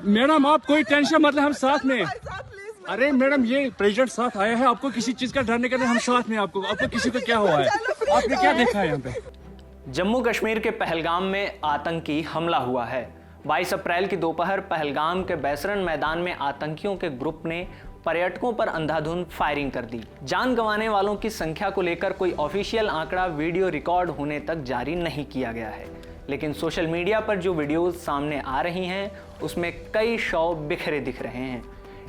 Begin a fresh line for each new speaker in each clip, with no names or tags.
Madam आप कोई tension मतलब हम साथ में। अरे मैडम ये प्रेसिडेंट साथ आया है, आपको किसी चीज का डर नहीं करना, हम साथ में। आपको किसी को क्या हुआ है? आपने क्या देखा है यहाँ पे?
जम्मू कश्मीर के पहलगाम में आतंकी हमला हुआ है। 22 अप्रैल की दोपहर पहलगाम के बैसरन मैदान में आतंकियों के ग्रुप ने पर्यटकों पर अंधाधुंध फायरिंग कर दी। जान गंवाने वालों की संख्या को लेकर कोई ऑफिशियल आंकड़ा वीडियो रिकॉर्ड होने तक जारी नहीं किया गया है, लेकिन सोशल मीडिया पर जो वीडियोज सामने आ रही हैं उसमें कई शव बिखरे दिख रहे हैं।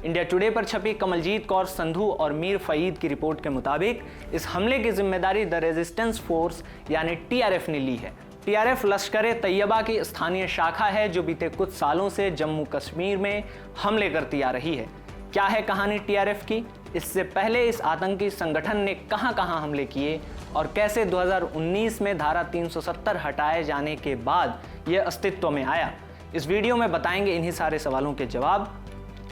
इंडिया टुडे पर छपी कमलजीत कौर संधू और मीर फईद की रिपोर्ट के मुताबिक इस हमले की जिम्मेदारी द रेजिस्टेंस फोर्स यानी टीआरएफ ने ली है। टीआरएफ लश्कर-ए-तैयबा की स्थानीय शाखा है जो बीते कुछ सालों से जम्मू कश्मीर में हमले करती आ रही है। क्या है कहानी टीआरएफ की? इससे पहले इस आतंकी संगठन ने कहां-कहां हमले किए और कैसे 2019 में धारा 370 हटाए जाने के बाद यह अस्तित्व में आया, इस वीडियो में बताएंगे इन्हीं सारे सवालों के जवाब।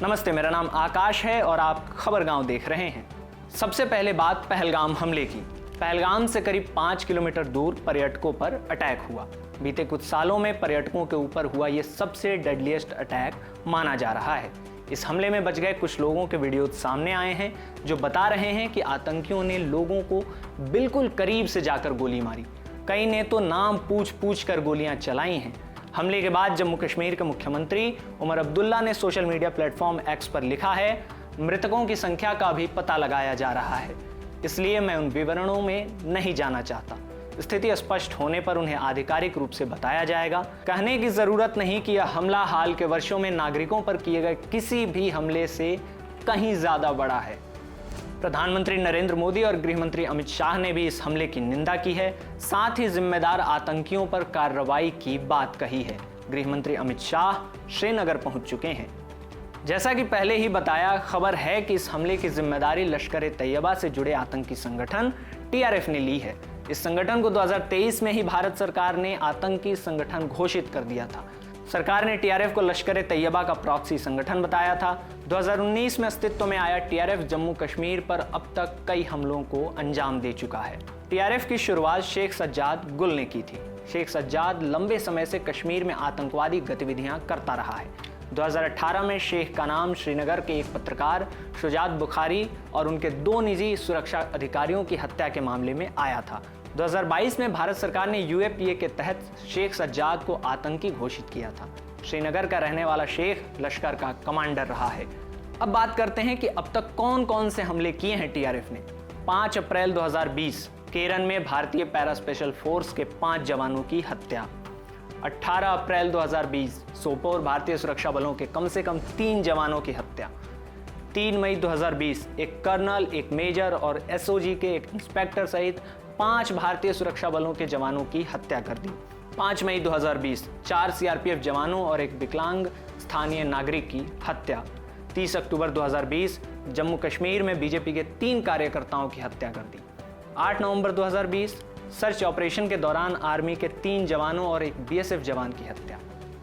नमस्ते, मेरा नाम आकाश है और आप खबरगांव देख रहे हैं। सबसे पहले बात पहलगाम हमले की। पहलगाम से करीब 5 किलोमीटर दूर पर्यटकों पर अटैक हुआ। बीते कुछ सालों में पर्यटकों के ऊपर हुआ ये सबसे डेडलीस्ट अटैक माना जा रहा है। इस हमले में बच गए कुछ लोगों के वीडियो सामने आए हैं जो बता रहे हैं कि आतंकियों ने लोगों को बिल्कुल करीब से जाकर गोली मारी। कई ने तो नाम पूछ कर गोलियां चलाई हैं। हमले के बाद जम्मू कश्मीर के मुख्यमंत्री उमर अब्दुल्ला ने सोशल मीडिया प्लेटफॉर्म एक्स पर लिखा है, मृतकों की संख्या का भी पता लगाया जा रहा है, इसलिए मैं उन विवरणों में नहीं जाना चाहता। स्थिति स्पष्ट होने पर उन्हें आधिकारिक रूप से बताया जाएगा। कहने की जरूरत नहीं कि यह हमला हाल के वर्षों में नागरिकों पर किए गए किसी भी हमले से कहीं ज्यादा बड़ा है। प्रधानमंत्री नरेंद्र मोदी और गृह मंत्री अमित शाह ने भी इस हमले की निंदा की है, साथ ही जिम्मेदार आतंकियों पर कार्रवाई की बात कही है। गृह मंत्री अमित शाह श्रीनगर पहुंच चुके हैं। जैसा कि पहले ही बताया, खबर है कि इस हमले की जिम्मेदारी लश्कर-ए-तैयबा से जुड़े आतंकी संगठन टीआरएफ ने ली है। इस संगठन को 2023 में ही भारत सरकार ने आतंकी संगठन घोषित कर दिया था। सरकार ने टीआरएफ को लश्कर-ए-तैयबा का प्रॉक्सी संगठन बताया था। 2019 में अस्तित्व में आया टीआरएफ जम्मू कश्मीर पर अब तक कई हमलों को अंजाम दे चुका है। टीआरएफ की शुरुआत शेख सज्जाद गुल ने की थी। शेख सज्जाद लंबे समय से कश्मीर में आतंकवादी गतिविधियां करता रहा है। 2018 में शेख का नाम श्रीनगर के एक पत्रकार शुजात बुखारी और उनके 2 निजी सुरक्षा अधिकारियों की हत्या के मामले में आया था। 2022 में भारत सरकार ने यूएपीए के तहत शेख सज्जाद को आतंकी घोषित किया था। श्रीनगर का रहने वाला शेख लश्कर का कमांडर रहा है। अब बात करते हैं कि अब तक कौन कौन से हमले किए हैं टीआरएफ ने। 5 अप्रैल 2020 केरन में भारतीय पैरा स्पेशल फोर्स के 5 जवानों की हत्या। 18 अप्रैल 2020 सोपोर भारतीय सुरक्षा बलों के कम से कम 3 जवानों की हत्या। 3 मई 2020 एक कर्नल, एक मेजर और एसओजी के एक इंस्पेक्टर सहित 5 भारतीय सुरक्षा बलों के जवानों की हत्या कर दी। 5 मई 2020 4 सीआरपीएफ जवानों और एक विकलांग स्थानीय नागरिक की हत्या। 30 अक्टूबर 2020 जम्मू कश्मीर में बीजेपी के 3 कार्यकर्ताओं की हत्या कर दी। 8 नवंबर 2020 सर्च ऑपरेशन के दौरान आर्मी के 3 जवानों और एक बीएसएफ जवान की हत्या।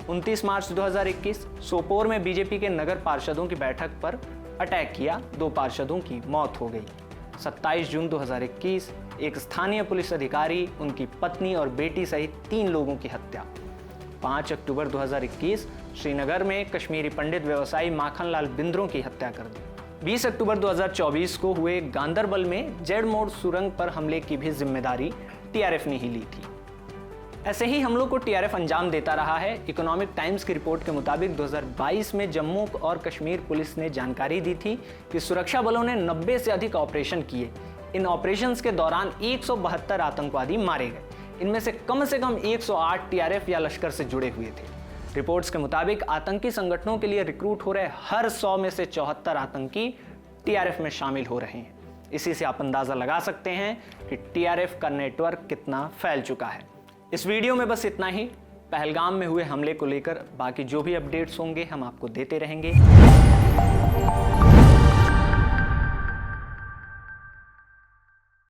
29 मार्च 2021 सोपोर में बीजेपी के नगर पार्षदों की बैठक पर अटैक किया, 2 पार्षदों की मौत हो गई। 27 जून 2021 एक स्थानीय पुलिस अधिकारी, उनकी पत्नी और बेटी सहित 3 लोगों की हत्या। 5 अक्टूबर 2021 श्रीनगर में कश्मीरी पंडित व्यवसायी माखनलाल बिंद्रो की हत्या कर दी। 20 अक्टूबर 2024 को हुए गांदरबल में जेड मोड़ सुरंग पर हमले की भी जिम्मेदारी टीआरएफ ने ही ली थी। ऐसे ही हमलों को टीआरएफ अंजाम देता रहा है। इकोनॉमिक टाइम्स की रिपोर्ट के मुताबिक 2022 में जम्मू और कश्मीर पुलिस ने जानकारी दी थी कि सुरक्षा बलों ने 90 से अधिक ऑपरेशन किए। इन ऑपरेशंस के दौरान 172 आतंकवादी मारे गए। इनमें से कम 108 टीआरएफ या लश्कर से जुड़े हुए थे। रिपोर्ट्स के मुताबिक आतंकी संगठनों के लिए रिक्रूट हो रहे हर 100 में से 74 आतंकी टीआरएफ में शामिल हो रहे हैं। इसी से आप अंदाजा लगा सकते हैं कि टीआरएफ का नेटवर्क कितना फैल चुका है। इस वीडियो में बस इतना ही। पहलगाम में हुए हमले को लेकर बाकी जो भी अपडेट्स होंगे हम आपको देते रहेंगे।